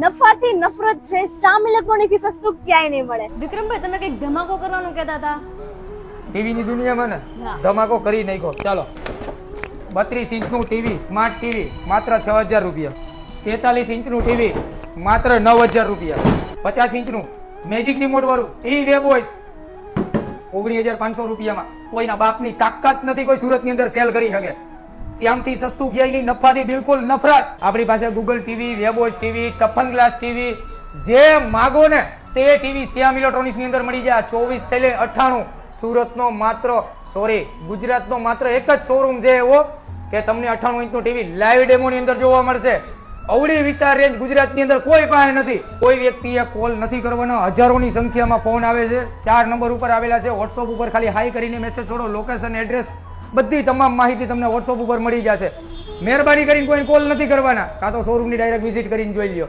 નફાથી નફરત છે. શ્યામ ઇલેક્ટ્રોનિક થી સસ્તું ક્યાંય નહીં મળે. વિક્રમભાઈ તમે કઈક ધમાકો કરવાનું કહેતા હતા. ટીવી ની દુનિયામાં ને હા. ધમાકો કરી નાખ્યો. ચાલો 32 ઇંચનું ટીવી, સ્માર્ટ ટીવી માત્ર 6000 રૂપિયા. 43 ઇંચનું ટીવી માત્ર 9000 રૂપિયા. 50 ઇંચનું મેજિક રિમોટ વાળું ટીવી વેબ વોઇસ 19500 રૂપિયામાં. કોઈના બાપની તાકાત નથી કોઈ સુરતની અંદર સેલ કરી શકે. શ્યામથી સસ્તું ક્યાંય નહીં, નફાથી બિલકુલ નફરત. આપણી પાસે Google TV, web watch TV, toughen glass TV જે માગો ને તે ટીવી શ્યામ ઇલેક્ટ્રોનિક્સ ની અંદર મળી જાય. 24 થેલે 98. સુરતનો માત્ર ગુજરાતનો માત્ર એક જ શોરૂમ છે એવો કે તમને 98 ઇંચનું ટીવી લાઈવ ડેમોની અંદર જોવા મળશે. અવળી વિશાળ રેન્જ ગુજરાતની અંદર કોઈ પાસે નથી. કોઈ વ્યક્તિએ કોલ નથી કરવાનો. હજારોની સંખ્યામાં ફોન આવે છે. 4 નંબર ઉપર આવેલા છે. વોટ્સઅપ ઉપર ખાલી હાઈ કરીને મેસેજ છોડો, લોકેશન, એડ્રેસ, બધી તમામ માહિતી તમને વોટ્સઅપ ઉપર મળી જશે. મહેરબાની કરીને કોઈ કોલ નથી કરવાના, કાં તો શોરૂમની ડાયરેક્ટ વિઝિટ કરીને જોઈ લ્યો.